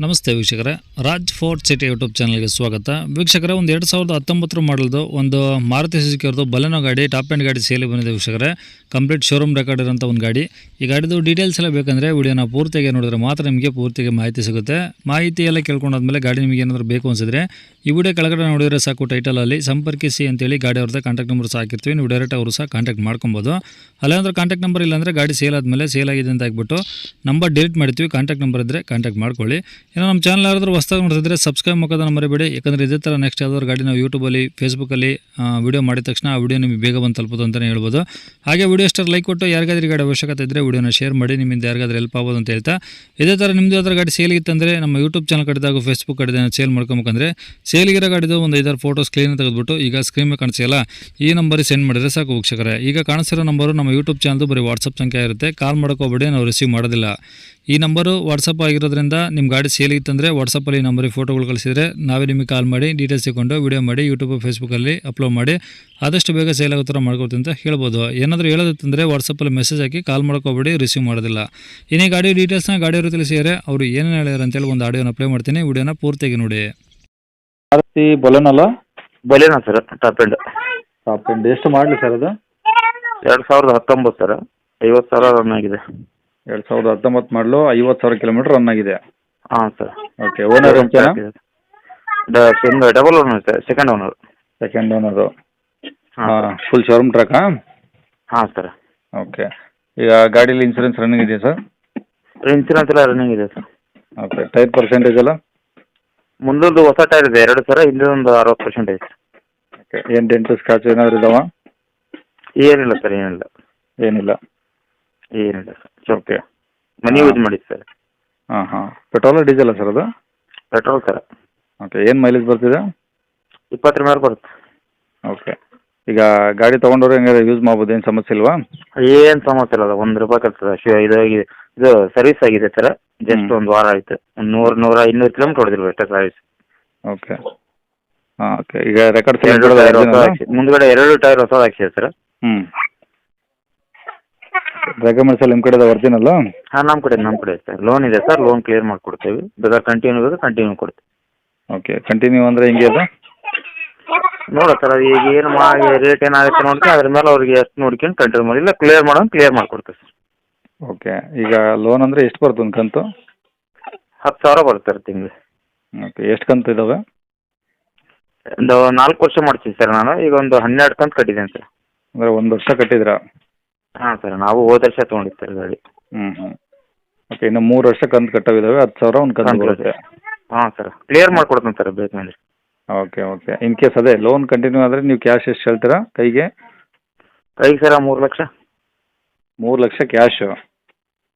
ನಮಸ್ತೆ ವೀಕ್ಷಕರೇ, Raj fort city YouTube ಚಾನಲ್ಗೆ ಸ್ವಾಗತ. ವೀಕ್ಷಕರೇ, ಒಂದು 2019 ಮಾಡಲ್ದು ಒಂದು ಮಾರುತಿ ಸುಜುಕಿ ಅವ್ರದ್ದು ಬಲೆನೋ ಗಾಡಿ, ಟಾಪ್ ಆ್ಯಂಡ್ ಗಾಡಿ ಸೇಲಿ ಬಂದಿದೆ ವೀಕ್ಷಕರೇ. ಕಂಪ್ಲೀಟ್ ಶೋರೂಮ್ ರೆಕಾರ್ಡ್ ಇರೋಂಥ ಒಂದು ಗಾಡಿ. ಈ ಗಾಡಿದು ಡೀಟೇಲ್ಸ್ ಎಲ್ಲ ಬೇಕಂದರೆ ವಿಡಿಯೋನ ಪೂರ್ತಿಯಾಗಿ ನೋಡಿದ್ರೆ ಮಾತ್ರ ನಿಮಗೆ ಪೂರ್ತಿಗೆ ಮಾಹಿತಿ ಸಿಗುತ್ತೆ. ಮಾಹಿತಿ ಎಲ್ಲ ಕೇಳ್ಕೊಂಡಾದ್ಮೇಲೆ ಗಾಡಿ ನಿಮಗೆ ಏನಾದರೂ ಬೇಕು ಅನಿಸಿದ್ರೆ ಈ ವಿಡಿಯೋ ಕೆಳಗಡೆ ನೋಡಿದರೆ ಸಾಕು, ಟೈಟಲಲ್ಲಿ ಸಂಪರ್ಕಿಸಿ ಅಂತೇಳಿ ಗಾಡಿ ಅವ್ರದ್ದು ಕಾಂಟ್ಯಾಕ್ಟ್ ನಂಬರ್ ಸಹ ಹಾಕಿರ್ತೀವಿ. ನೀವು ಡೈರೆಕ್ಟ್ ಅವರು ಸಹ ಕಾಂಟ್ಯಾಕ್ಟ್ ಮಾಡ್ಕೊಬೋದು. ಅಲ್ಲೇನಾದ್ರೂ ಕಾಂಟ್ಯಾಕ್ಟ್ ನಂಬರ್ ಇಲ್ಲಾಂದರೆ ಗಾಡಿ ಸೇಲ್ ಆದಮೇಲೆ ಸೇಲ್ ಆಗಿದೆ ಅಂತ ಹಾಕ್ಬಿಟ್ಟು ನಂಬರ್ ಡಿಲೀಟ್ ಮಾಡ್ತೀವಿ. ಕಾಂಟ್ಯಾಕ್ಟ್ ನಂಬರ್ ಇದ್ದರೆ ಕಾಂಟ್ಯಾಕ್ಟ್ ಮಾಡ್ಕೊಳ್ಳಿ. ಏನೋ ನಮ್ಮ ಚಾನಲ್ ಯಾರಾದರೂ ಹೊಸದಾಗಿ ನೋಡ್ತಿದ್ರೆ ಸಬ್ಸ್ಕ್ರೈಬ್ ಮಾಡೋದನ್ನ ಮರಿಬೇಡಿ. ಯಾಕಂದರೆ ಇದೇ ಥರ ನೆಕ್ಸ್ಟ್ ಯಾವ್ದಾದ್ರು ಗಾಡಿ ನಾವು ಯೂಟ್ಯೂಬಲ್ಲಿ, ಫೇಸ್ಬುಕ್ಕಲ್ಲಿ ವಿಡಿಯೋ ಮಾಡಿದ ತಕ್ಷಣ ಆ ವಿಡಿಯೋ ನಿಮಗೆ ಬೇಗ ಬಂದು ತಲುಪೋದು ಅಂತಲೇ ಹೇಳ್ಬೋದು. ಹಾಗೆ ವಿಡಿಯೋ ಇಷ್ಟ ಲೈಕ್ ಕೊಟ್ಟು ಯಾರಿಗಾದ್ರೂ ಗಾಡಿ ಅವಶ್ಯಕತೆ ಇದ್ದರೆ ವಿಡಿಯೋನ ಶೇರ್ ಮಾಡಿ, ನಿಮ್ಮಿಂದ ಯಾರಿಗಾದ್ರೂ ಹೆಲ್ಪ್ ಆಗ್ಬೋದು ಅಂತ ಹೇಳ್ತಾ, ಇದೇ ಥರ ನಿಮ್ಮದು ಯಾವ್ದಾರು ಗಾಡಿ ಸೇಲಿಗಿತ್ತಂದರೆ ನಮ್ಮ ಯೂಟ್ಯೂಬ್ ಚಾನಲ್ ಕಡೆದಾಗ ಫೇಸ್ಬುಕ್ ಕಡೆ ಸೇಲ್ ಮಾಡ್ಕೊಬೇಕಂದ್ರೆ ಸೇಲಿಗಿರೋ ಗಾಡಿದು ಒಂದು 5-6 ಫೋಟೋಸ್ ಕ್ಲೀನ್ ತೆಗೆದುಬಿಟ್ಟು ಈಗ ಸ್ಕ್ರೀನ್ ಮೇಲೆ ಕಾಣಿಸಿಲ್ಲ ಈ ನಂಬರಿಗೆ ಸೆಂಡ್ ಮಾಡಿದರೆ ಸಾಕು ವೀಕ್ಷಕರೇ. ಈಗ ಕಾಣಿಸಿರೋ ನಂಬರು ನಮ್ಮ ಯೂಟ್ಯೂಬ್ ಚಾನಲ್ದು ಬರೀ ವಾಟ್ಸಪ್ ಸಂಖ್ಯೆ ಇರುತ್ತೆ. ಕಾಲ್ ಮಾಡ್ಕೋಬೇಡಿ, ನಾವು ರಿಸೀವ್ ಮಾಡೋದಿಲ್ಲ. ಈ ನಂಬರು ವಾಟ್ಸಪ್ ಆಗಿರೋದ್ರಿಂದ ನಿಮ್ಮ ಗಾಡಿ ಸೇಲಿಗಿತ್ತಂದರೆ ವಾಟ್ಸಪ್ಪಲ್ಲಿ ಈ ನಂಬರಿಗೆ ಫೋಟೋಗಳು ಕಳಿಸಿದರೆ ನಾವೇ ನಿಮಗೆ ಕಾಲ್ ಮಾಡಿ ಡೀಟೇಲ್ಸ್ ತಗೊಂಡು ವಿಡಿಯೋ ಮಾಡಿ ಯೂಟ್ಯೂಬ್ ಫೇಸ್ಬುಕ್ಕಲ್ಲಿ ಅಪ್ಲೋಡ್ ಮಾಡಿ ಆದಷ್ಟು ಬೇಗ ಸೇಲ್ ಆಗೋ ಥರ ಮಾಡ್ಕೊಡ್ತೀನಿ ಅಂತ ಹೇಳ್ಬೋದು. ಏನಾದರೂ ಹೇಳೋದಂದರೆ ವಾಟ್ಸಪ್ಪಲ್ಲಿ ಮೆಸೇಜ್ ಹಾಕಿ, ಕಾಲ್ ಮಾಡ್ಕೋಬೇಡಿ, ರಿಸೀವ್ ಮಾಡೋದಿಲ್ಲ. ಇನ್ನೇ ಗಾಡಿ ಡೀಟೇಲ್ಸ್ನ ಗಾಡಿಯವರು ತಿಳಿಸಿದರೆ ಅವರು ಏನೇನು ಹೇಳ್ಯಾರ ಅಂತೇಳಿ ಒಂದು ಆಡಿಯೋನ ಪ್ಲೇ ಮಾಡ್ತೀನಿ. ವಿಡಿಯೋನ ಪೂರ್ತಿಯಾಗಿ ನೋಡಿ. ಮಾರುತಿ ಬಲೆನಲ್ಲ? Baleno sir, top end. Top end ಎಷ್ಟು ಮಾಡಲಿ ಸರ್ ಅದು? 2019 ಸರ್, 50,000 ರನ್ ಆಗಿದೆ. 2019 ಮಾಡಲು, 50,000 ಕಿಲೋಮೀಟರ್ ರನ್ ಆಗಿದೆ. ಹಾಂ ಸರ್. ಓಕೆ. ಓನರ್ ಎಂತೇನಾ? Double owner sir, second owner. Second owner. ಹಾಂ ಹಾಂ, ಫುಲ್ ಶೋರೂಮ್ ಟ್ರಕ್ಕಾ? ಹಾಂ ಸರ್. ಓಕೆ. ಈಗ ಗಾಡೀಲಿ ಇನ್ಸೂರೆನ್ಸ್ ರನ್ನಿಂಗ್ ಇದೆಯಾ ಸರ್? ಇನ್ಸೂರೆನ್ಸ್ ಎಲ್ಲ ರನ್ನಿಂಗ್ ಇದೆ ಸರ್. ಓಕೆ. ಟೈರ್ ಪರ್ಸೆಂಟೇಜ್ ಎಲ್ಲ? ಮುಂದೊಂದು ಹೊಸ ಟೈರ್ ಇದೆ 2 ಸರ, ಹಿಂದೊಂದು 60% ಇದೆ. ಓಕೆ. ಏನು ಡೆಂಟು ಸ್ಕ್ರಾಚ್ ಏನಾದ್ರು ಇದಾವ? ಏನಿಲ್ಲ ಸರ್, ಏನಿಲ್ಲ. ಏನಿಲ್ಲ ಸರ್. ಓಕೆ. ಮನಿ ಯೂಸ್ ಮಾಡಿ ಸರ್. ಹಾಂ ಹಾಂ. ಪೆಟ್ರೋಲ ಡೀಸೆಲ್ಲ ಸರ್ ಅದು? Petrol sir. ಓಕೆ. ಏನು ಮೈಲೇಜ್ ಬರ್ತಿದೆ? 20 ಮೇಲೆ ಬರುತ್ತೆ. ಓಕೆ. ಈಗ ಗಾಡಿ ತೊಗೊಂಡವ್ರು ಹೆಂಗಾದ್ರೆ ಯೂಸ್ ಮಾಡ್ಬೋದು, ಏನು ಸಮಸ್ಯೆ ಇಲ್ವಾ? ಏನು ಸಮಸ್ಯೆ ಇಲ್ಲ, ₹1 ಕಲ್ತದೆ. ಇದು ಸರ್ವಿಸ್ ಆಗಿದೆ ಸರ್. ಜಸ್ಟ್ ಒಂದು ವಾರ ಆಯಿತು. 100-200 ಕಿಲೋಮೀಟರ್ ಹೊಡೆದಿಲ್ವ ಅಷ್ಟೇ ಸರ್ವಿಸ್. ಓಕೆ. ಹಾಂ. ಓಕೆ. ಈಗ ರೆಕಾರ್ಡ್ಸ್ ಮುಂದ್ಗಡೆ 2 ಟೈರ್ ಹೊಸದು ಹಾಕ್ಸಿದೆ ಸರ್. ಹ್ಞೂ. ಡಾಕ್ಯುಮೆಂಟ್ಸ್ ಎಲ್ಲ ನಿಮ್ಮ ಕಡೆ ಒರಿಜಿನಲ್ಲ? ಹಾಂ, ನಮ್ಮ ಕಡೆ ಸರ್. ಲೋನ್ ಇದೆ ಸರ್, ಲೋನ್ ಕ್ಲಿಯರ್ ಮಾಡಿಕೊಡ್ತೇವೆ. ಬೇಕಾದ್ರೆ ಕಂಟಿನ್ಯೂ ಕೊಡ್ತೀವಿ. ಓಕೆ. ಕಂಟಿನ್ಯೂ ಅಂದರೆ ಹೆಂಗೆ ಅದು? ನೋಡ ಸರ್, ಅದು ಈಗ ಏನು ರೇಟ್ ಏನಾಗುತ್ತೆ ನೋಡ್ತೀವಿ, ಅದ್ರ ಮೇಲೆ ಅವ್ರಿಗೆ ಎಷ್ಟು ನೋಡ್ಕೊಂಡು ಕಂಟಿನ್ಯೂ ಮಾಡಿ, ಇಲ್ಲ ಕ್ಲಿಯರ್ ಮಾಡಿಕೊಡ್ತೇವೆ ಸರ್. ಓಕೆ. ಈಗ ಲೋನ್ ಅಂದರೆ ಎಷ್ಟು ಬರುತ್ತೆ ಒಂದು ಕಂತು? 10,000 ಬರುತ್ತೆ ಸರ್ ತಿಂಗಳು. ಓಕೆ. ಎಷ್ಟು ಕಂತು ಇದ್ದಾವೆ? ಒಂದು 4 ವರ್ಷ ಮಾಡ್ತೀವಿ ಸರ್. ನಾನು ಈಗ ಒಂದು 12 ಕಂತು ಕಟ್ಟಿದ್ದೇನೆ ಸರ್. ಅಂದರೆ 1 ವರ್ಷ ಕಟ್ಟಿದ್ರಾ? ಹಾಂ ಸರ್, ನಾವು ಹೋದ ವರ್ಷ ತೊಗೊಂಡಿದ್ದು ಸರ್ ಗಾಡಿ. ಹ್ಞೂ. ಓಕೆ. ಇನ್ನು 3 ವರ್ಷ ಕಂತು ಕಟ್ಟವಿದ್ದಾವೆ, 10,000 ಒಂದು ಕಂತು ಬರುತ್ತೆ. ಹಾಂ ಸರ್, ಕ್ಲಿಯರ್ ಮಾಡಿಕೊಡ್ತೀನಿ ಸರ್ ಬೇಕಂದ್ರೆ. ಓಕೆ. ಓಕೆ. ಇನ್ ಕೇಸ್ ಅದೇ ಲೋನ್ ಕಂಟಿನ್ಯೂ ಆದರೆ ನೀವು ಕ್ಯಾಶ್ ಎಷ್ಟು ಹೇಳ್ತೀರಾ ಕೈಗೆ ಸರ್ 3 ಲಕ್ಷ. 3 ಲಕ್ಷ ಕ್ಯಾಶು?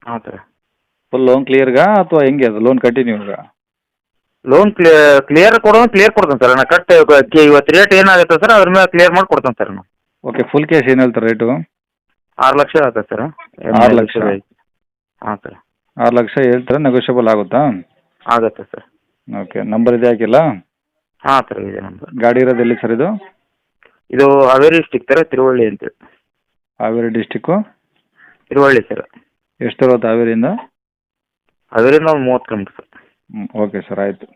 ಹಾಂ ಸರ್. ಫುಲ್ ಲೋನ್ ಕ್ಲಿಯರ್ಗಾ ಅಥವಾ ಹೆಂಗೆ ಅದು ಲೋನ್ ಕಂಟಿನ್ಯೂಗಾ? ಲೋನ್ ಕ್ಲಿಯರ್ ಕೊಡ್ತೇನೆ ಸರ್. ನಾನು ಇವತ್ತು ರೇಟ್ ಏನಾಗುತ್ತೆ ಸರ್, ಅದ್ರ ಮೇಲೆ ಕ್ಲಿಯರ್ ಮಾಡಿ ಕೊಡ್ತೇನೆ ಸರ್ ನಾನು. ಓಕೆ. ಫುಲ್ ಕ್ಯಾಶ್ ಏನು ಹೇಳ್ತಾರೆ ರೇಟು? 6 ಲಕ್ಷ ಆಗುತ್ತೆ ಸರ್. 6 ಲಕ್ಷ? ಹಾಂ ಸರ್. 6 ಲಕ್ಷ ಹೇಳ್ತಾರೆ, ನೆಗೋಷಿಯಬಲ್ ಆಗುತ್ತಾ? ಆಗುತ್ತೆ ಸರ್. ಓಕೆ. ನಂಬರ್ ಇದೆ ಹಾಕಿಲ್ಲ? ಹಾಂ ಸರ್, ಇದೆ ನಂಬರ್. ಗಾಡಿ ಇರೋದು ಎಲ್ಲಿ ಸರ್ ಇದು? ಇದು ಹಾವೇರಿ ಡಿಸ್ಟಿಕ್ ಸರ್, ತಿರುವಳ್ಳಿ ಅಂತೇಳಿ. ಹಾವೇರಿ ಡಿಸ್ಟಿಕ್ಕು? ತಿರುವಳ್ಳಿ ಸರ್. ಎಷ್ಟು ಬರುತ್ತೆ ಹಾವೇರಿಯಿಂದ? ಹಾವೇರಿಯಿಂದ ಒಂದು 30 ಕಿಲೋಮೀಟರ್ ಸರ್. ಓಕೆ ಸರ್, ಆಯಿತು.